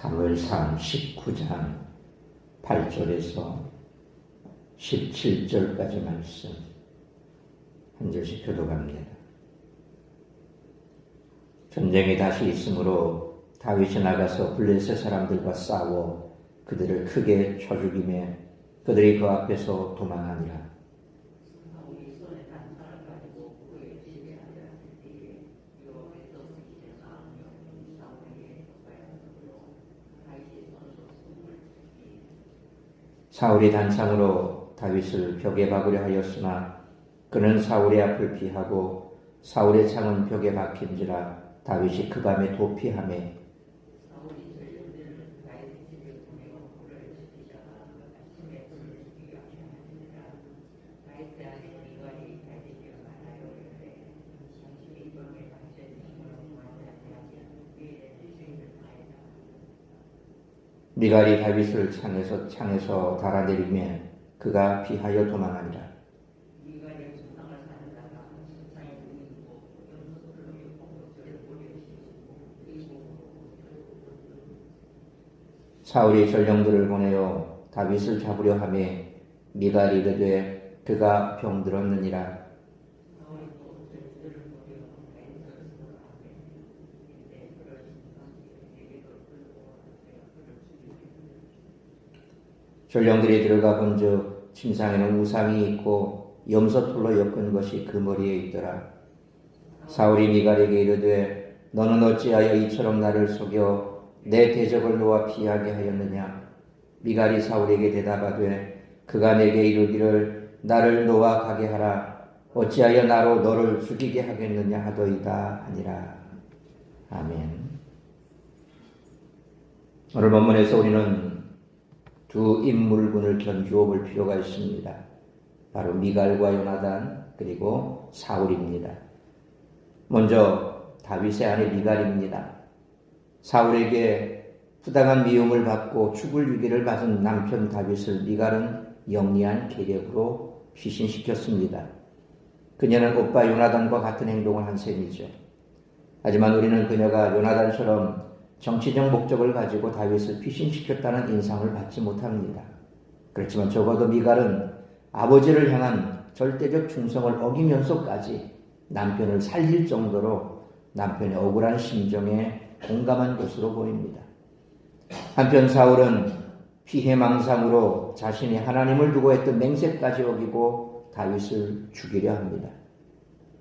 사무엘상 19장 8절에서 17절까지 말씀 한 절씩 교독합니다. 전쟁이 다시 있으므로 다윗이 나가서 블레셋 사람들과 싸워 그들을 크게 쳐 죽이매 그들이 그 앞에서 도망하니라. 사울이 단창으로 다윗을 벽에 박으려 하였으나 그는 사울의 앞을 피하고 사울의 창은 벽에 박힌지라 다윗이 그 밤에 도피하매 미갈이 다윗을 창에서 달아내리며 그가 피하여 도망하니라. 사울이 전령들을 보내어 다윗을 잡으려 하매 미갈이 이르되 그가 병들었느니라. 전령들이 들어가 본즉 침상에는 우상이 있고 염소털로 엮은 것이 그 머리에 있더라. 사울이 미갈에게 이르되 너는 어찌하여 이처럼 나를 속여 내 대적을 놓아 피하게 하였느냐. 미갈이 사울에게 대답하되 그가 내게 이르기를 나를 놓아 가게 하라. 어찌하여 나로 너를 죽이게 하겠느냐 하더이다 하니라. 아멘. 오늘 본문에서 우리는 두 인물군을 견주어 볼 필요가 있습니다. 바로 미갈과 요나단 그리고 사울입니다. 먼저 다윗의 아내 미갈입니다. 사울에게 부당한 미움을 받고 죽을 위기를 받은 남편 다윗을 미갈은 영리한 계략으로 피신시켰습니다. 그녀는 오빠 요나단과 같은 행동을 한 셈이죠. 하지만 우리는 그녀가 요나단처럼 정치적 목적을 가지고 다윗을 피신시켰다는 인상을 받지 못합니다. 그렇지만 적어도 미갈은 아버지를 향한 절대적 충성을 어기면서까지 남편을 살릴 정도로 남편의 억울한 심정에 공감한 것으로 보입니다. 한편 사울은 피해망상으로 자신이 하나님을 두고 했던 맹세까지 어기고 다윗을 죽이려 합니다.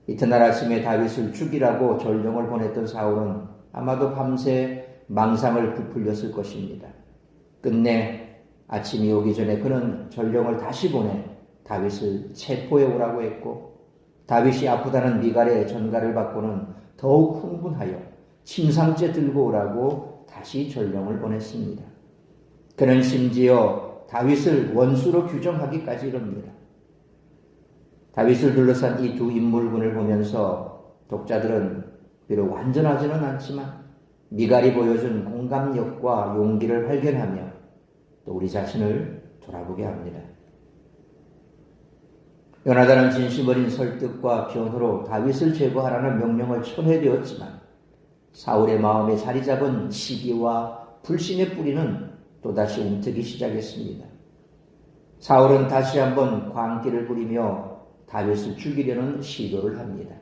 이튿날 아침에 다윗을 죽이라고 전령을 보냈던 사울은 아마도 밤새 망상을 부풀렸을 것입니다. 끝내 아침이 오기 전에 그는 전령을 다시 보내 다윗을 체포해 오라고 했고 다윗이 아프다는 미갈의 전가를 받고는 더욱 흥분하여 침상째 들고 오라고 다시 전령을 보냈습니다. 그는 심지어 다윗을 원수로 규정하기까지 이릅니다. 다윗을 둘러싼 이 두 인물군을 보면서 독자들은 비록 완전하지는 않지만 미갈이 보여준 공감력과 용기를 발견하며 또 우리 자신을 돌아보게 합니다. 요나단은 진심 어린 설득과 변호로 다윗을 제거하라는 명령을 철회되었지만 사울의 마음에 자리 잡은 시기와 불신의 뿌리는 또다시 움트기 시작했습니다. 사울은 다시 한번 광기를 부리며 다윗을 죽이려는 시도를 합니다.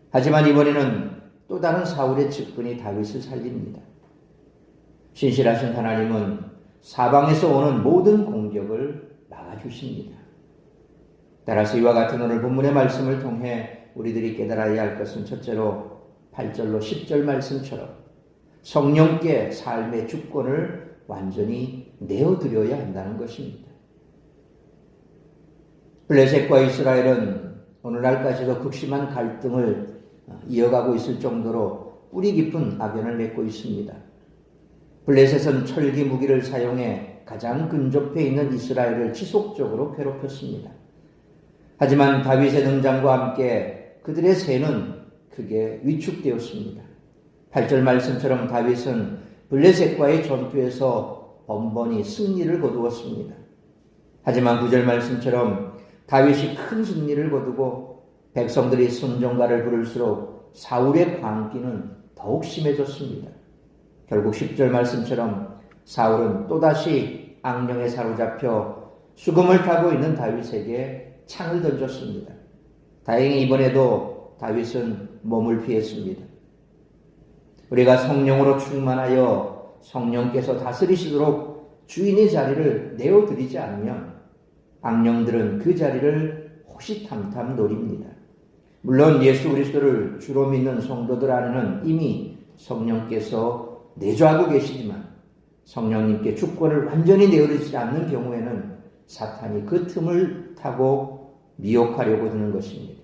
하지만 이번에는 또 다른 사울의 측근이 다윗을 살립니다. 신실하신 하나님은 사방에서 오는 모든 공격을 막아주십니다. 따라서 이와 같은 오늘 본문의 말씀을 통해 우리들이 깨달아야 할 것은 첫째로 8절로 10절 말씀처럼 성령께 삶의 주권을 완전히 내어드려야 한다는 것입니다. 블레셋과 이스라엘은 오늘날까지도 극심한 갈등을 이어가고 있을 정도로 뿌리 깊은 악연을 맺고 있습니다. 블레셋은 철기 무기를 사용해 가장 근접해 있는 이스라엘을 지속적으로 괴롭혔습니다. 하지만 다윗의 등장과 함께 그들의 세는 크게 위축되었습니다. 8절 말씀처럼 다윗은 블레셋과의 전투에서 번번이 승리를 거두었습니다. 하지만 9절 말씀처럼 다윗이 큰 승리를 거두고 백성들이 순종가를 부를수록 사울의 광기는 더욱 심해졌습니다. 결국 10절 말씀처럼 사울은 또다시 악령에 사로잡혀 수금을 타고 있는 다윗에게 창을 던졌습니다. 다행히 이번에도 다윗은 몸을 피했습니다. 우리가 성령으로 충만하여 성령께서 다스리시도록 주인의 자리를 내어드리지 않으면 악령들은 그 자리를 호시탐탐 노립니다. 물론 예수 그리스도를 주로 믿는 성도들 안에는 이미 성령께서 내주하고 계시지만 성령님께 주권을 완전히 내어드리지 않는 경우에는 사탄이 그 틈을 타고 미혹하려고 드는 것입니다.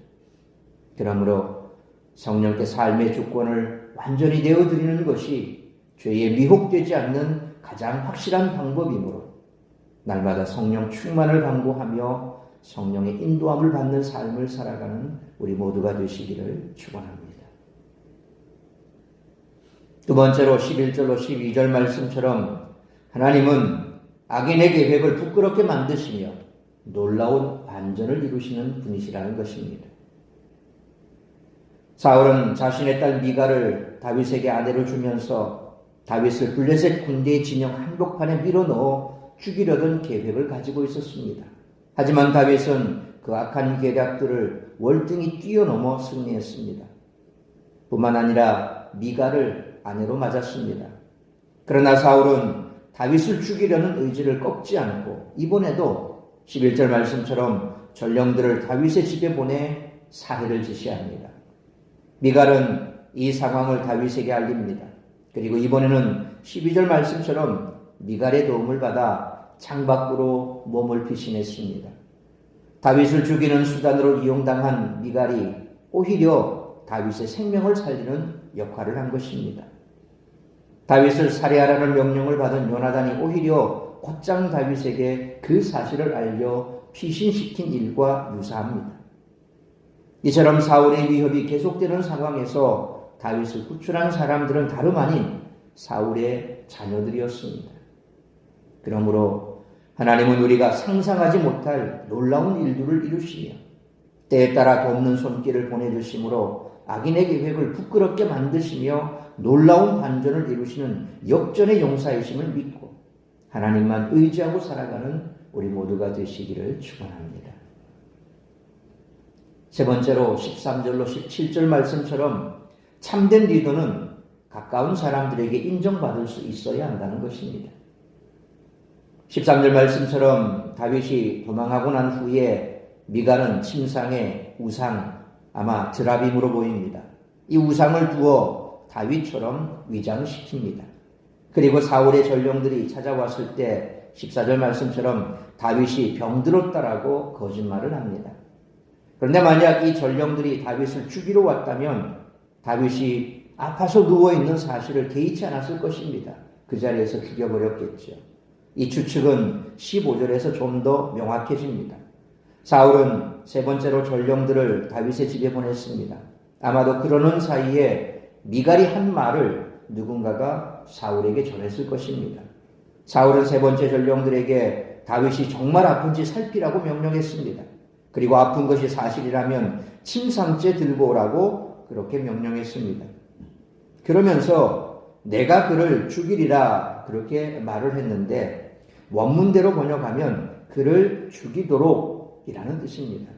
그러므로 성령께 삶의 주권을 완전히 내어드리는 것이 죄에 미혹되지 않는 가장 확실한 방법이므로 날마다 성령 충만을 강구하며 성령의 인도함을 받는 삶을 살아가는 우리 모두가 되시기를 축원합니다. 두 번째로 11절로 12절 말씀처럼 하나님은 악인의 계획을 부끄럽게 만드시며 놀라운 반전을 이루시는 분이시라는 것입니다. 사울은 자신의 딸 미갈을 다윗에게 아내로 주면서 다윗을 블레셋 군대의 진영 한복판에 밀어넣어 죽이려던 계획을 가지고 있었습니다. 하지만 다윗은 그 악한 계략들을 월등히 뛰어넘어 승리했습니다. 뿐만 아니라 미갈을 아내로 맞았습니다. 그러나 사울은 다윗을 죽이려는 의지를 꺾지 않고 이번에도 11절 말씀처럼 전령들을 다윗의 집에 보내 살해를 지시합니다. 미갈은 이 상황을 다윗에게 알립니다. 그리고 이번에는 12절 말씀처럼 미갈의 도움을 받아 창밖으로 몸을 피신했습니다. 다윗을 죽이는 수단으로 이용당한 미갈이 오히려 다윗의 생명을 살리는 역할을 한 것입니다. 다윗을 살해하라는 명령을 받은 요나단이 오히려 곧장 다윗에게 그 사실을 알려 피신시킨 일과 유사합니다. 이처럼 사울의 위협이 계속되는 상황에서 다윗을 구출한 사람들은 다름 아닌 사울의 자녀들이었습니다. 그러므로 하나님은 우리가 상상하지 못할 놀라운 일들을 이루시며 때에 따라 돕는 손길을 보내주심으로 악인의 계획을 부끄럽게 만드시며 놀라운 반전을 이루시는 역전의 용사이심을 믿고 하나님만 의지하고 살아가는 우리 모두가 되시기를 축원합니다. 세 번째로 13절로 17절 말씀처럼 참된 리더는 가까운 사람들에게 인정받을 수 있어야 한다는 것입니다. 13절 말씀처럼 다윗이 도망하고 난 후에 미갈은 침상에 우상, 아마 드라빔으로 보입니다. 이 우상을 두어 다윗처럼 위장시킵니다. 그리고 사울의 전령들이 찾아왔을 때 14절 말씀처럼 다윗이 병들었다라고 거짓말을 합니다. 그런데 만약 이 전령들이 다윗을 죽이러 왔다면 다윗이 아파서 누워있는 사실을 개의치 않았을 것입니다. 그 자리에서 죽여버렸겠죠. 이 추측은 15절에서 좀 더 명확해집니다. 사울은 세 번째로 전령들을 다윗의 집에 보냈습니다. 아마도 그러는 사이에 미갈이 한 말을 누군가가 사울에게 전했을 것입니다. 사울은 세 번째 전령들에게 다윗이 정말 아픈지 살피라고 명령했습니다. 그리고 아픈 것이 사실이라면 침상째 들고 오라고 그렇게 명령했습니다. 그러면서 내가 그를 죽이리라 그렇게 말을 했는데 원문대로 번역하면 그를 죽이도록 이라는 뜻입니다.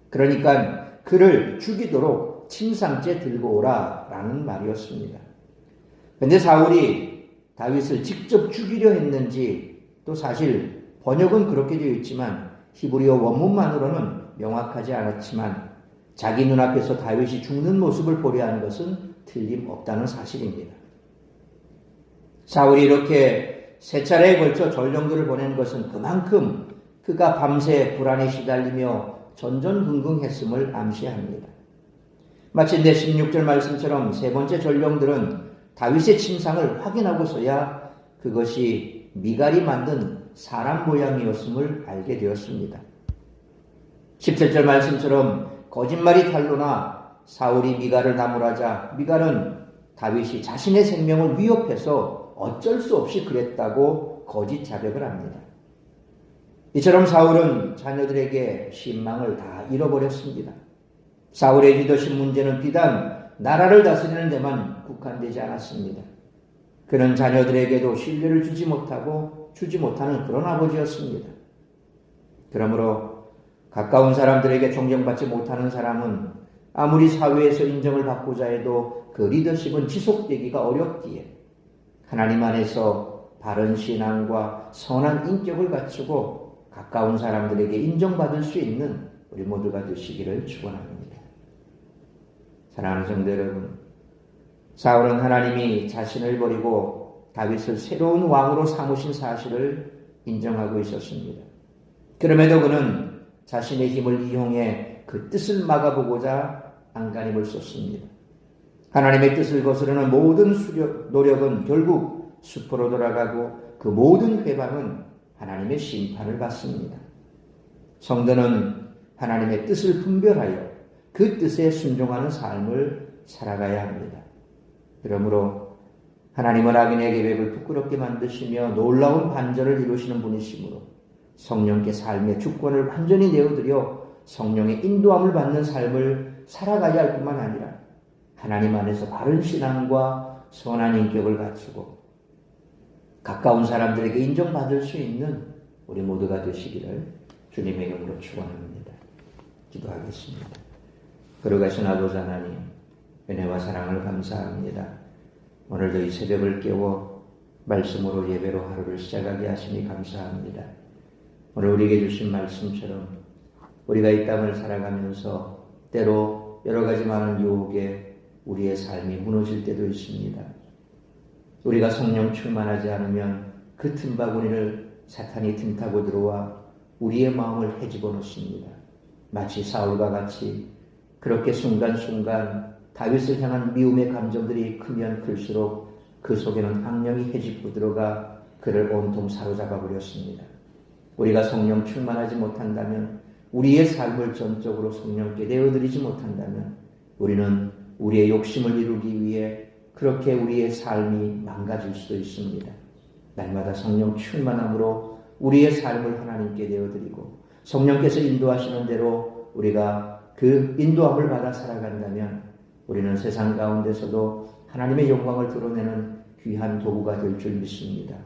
그러니까 그를 죽이도록 침상째 들고 오라 라는 말이었습니다. 그런데 사울이 다윗을 직접 죽이려 했는지 또 사실 번역은 그렇게 되어 있지만 히브리어 원문만으로는 명확하지 않았지만 자기 눈앞에서 다윗이 죽는 모습을 보려 하는 것은 틀림없다는 사실입니다. 사울이 이렇게 세 차례에 걸쳐 전령들을 보낸 것은 그만큼 그가 밤새 불안에 시달리며 전전긍긍했음을 암시합니다. 마침내 16절 말씀처럼 세 번째 전령들은 다윗의 침상을 확인하고서야 그것이 미갈이 만든 사람 모양이었음을 알게 되었습니다. 17절 말씀처럼 거짓말이 탄로나 사울이 미갈을 나무라자 미갈은 다윗이 자신의 생명을 위협해서 어쩔 수 없이 그랬다고 거짓 자백을 합니다. 이처럼 사울은 자녀들에게 신망을 다 잃어버렸습니다. 사울의 리더십 문제는 비단 나라를 다스리는 데만 국한되지 않았습니다. 그는 자녀들에게도 신뢰를 주지 못하는 그런 아버지였습니다. 그러므로 가까운 사람들에게 존경받지 못하는 사람은 아무리 사회에서 인정을 받고자 해도 그 리더십은 지속되기가 어렵기에 하나님 안에서 바른 신앙과 선한 인격을 갖추고 가까운 사람들에게 인정받을 수 있는 우리 모두가 되시기를 축원합니다. 사랑하는 성도 여러분, 사울은 하나님이 자신을 버리고 다윗을 새로운 왕으로 삼으신 사실을 인정하고 있었습니다. 그럼에도 그는 자신의 힘을 이용해 그 뜻을 막아보고자 안간힘을 썼습니다. 하나님의 뜻을 거스르는 모든 노력은 결국 수포로 돌아가고 그 모든 회방은 하나님의 심판을 받습니다. 성도는 하나님의 뜻을 분별하여 그 뜻에 순종하는 삶을 살아가야 합니다. 그러므로 하나님은 악인의 계획을 부끄럽게 만드시며 놀라운 반전을 이루시는 분이시므로 성령께 삶의 주권을 완전히 내어드려 성령의 인도함을 받는 삶을 살아가야 할 뿐만 아니라 하나님 안에서 바른 신앙과 선한 인격을 갖추고 가까운 사람들에게 인정받을 수 있는 우리 모두가 되시기를 주님의 이름으로 축원합니다. 기도하겠습니다. 거룩하신 아버지 하나님, 은혜와 사랑을 감사합니다. 오늘도 이 새벽을 깨워 말씀으로 예배로 하루를 시작하게 하시니 감사합니다. 오늘 우리에게 주신 말씀처럼 우리가 이 땅을 살아가면서 때로 여러 가지 많은 유혹에 우리의 삶이 무너질 때도 있습니다. 우리가 성령 충만하지 않으면 그 틈바구니를 사탄이 틈타고 들어와 우리의 마음을 헤집어 놓습니다. 마치 사울과 같이 그렇게 순간순간 다윗을 향한 미움의 감정들이 크면 클수록 그 속에는 악령이 헤집고 들어가 그를 온통 사로잡아 버렸습니다. 우리가 성령 충만하지 못한다면, 우리의 삶을 전적으로 성령께 내어드리지 못한다면 우리는 우리의 욕심을 이루기 위해 그렇게 우리의 삶이 망가질 수도 있습니다. 날마다 성령 충만함으로 우리의 삶을 하나님께 내어드리고 성령께서 인도하시는 대로 우리가 그 인도함을 받아 살아간다면 우리는 세상 가운데서도 하나님의 영광을 드러내는 귀한 도구가 될 줄 믿습니다.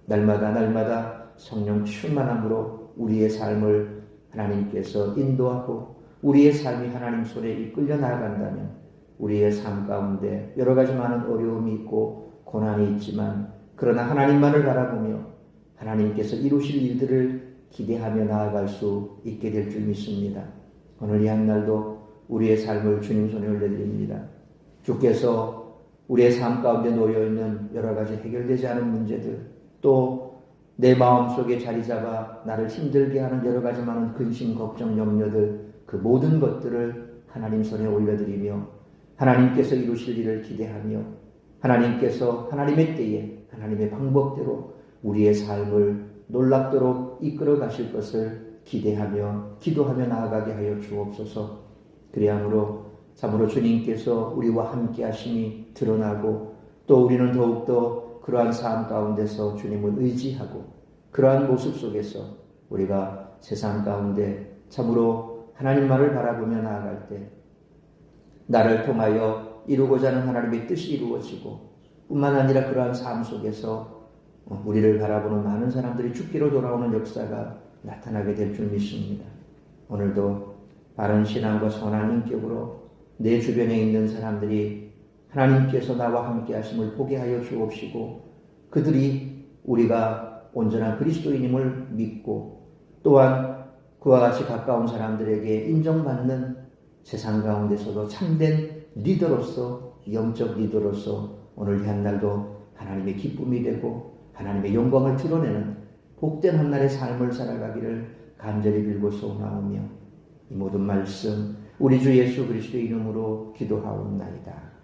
날마다 성령 충만함으로 우리의 삶을 하나님께서 인도하고 우리의 삶이 하나님 손에 이끌려 나아간다면 우리의 삶 가운데 여러 가지 많은 어려움이 있고 고난이 있지만 그러나 하나님만을 바라보며 하나님께서 이루실 일들을 기대하며 나아갈 수 있게 될 줄 믿습니다. 오늘 이 한날도 우리의 삶을 주님 손에 올려드립니다. 주께서 우리의 삶 가운데 놓여있는 여러 가지 해결되지 않은 문제들, 또 내 마음속에 자리잡아 나를 힘들게 하는 여러 가지 많은 근심, 걱정, 염려들, 그 모든 것들을 하나님 손에 올려드리며 하나님께서 이루실 일을 기대하며 하나님께서 하나님의 때에 하나님의 방법대로 우리의 삶을 놀랍도록 이끌어 가실 것을 기대하며 기도하며 나아가게 하여 주옵소서. 그리함으로 참으로 주님께서 우리와 함께 하심이 드러나고 또 우리는 더욱더 그러한 삶 가운데서 주님을 의지하고 그러한 모습 속에서 우리가 세상 가운데 참으로 하나님만을 바라보며 나아갈 때 나를 통하여 이루고자 하는 하나님의 뜻이 이루어지고 뿐만 아니라 그러한 삶 속에서 우리를 바라보는 많은 사람들이 죽기로 돌아오는 역사가 나타나게 될 줄 믿습니다. 오늘도 바른 신앙과 선한 인격으로 내 주변에 있는 사람들이 하나님께서 나와 함께 하심을 보게 하여 주옵시고 그들이 우리가 온전한 그리스도인임을 믿고 또한 그와 같이 가까운 사람들에게 인정받는 세상 가운데서도 참된 리더로서, 영적 리더로서 오늘 이 한날도 하나님의 기쁨이 되고 하나님의 영광을 드러내는 복된 한날의 삶을 살아가기를 간절히 빌고 소원하오며 이 모든 말씀 우리 주 예수 그리스도의 이름으로 기도하옵나이다.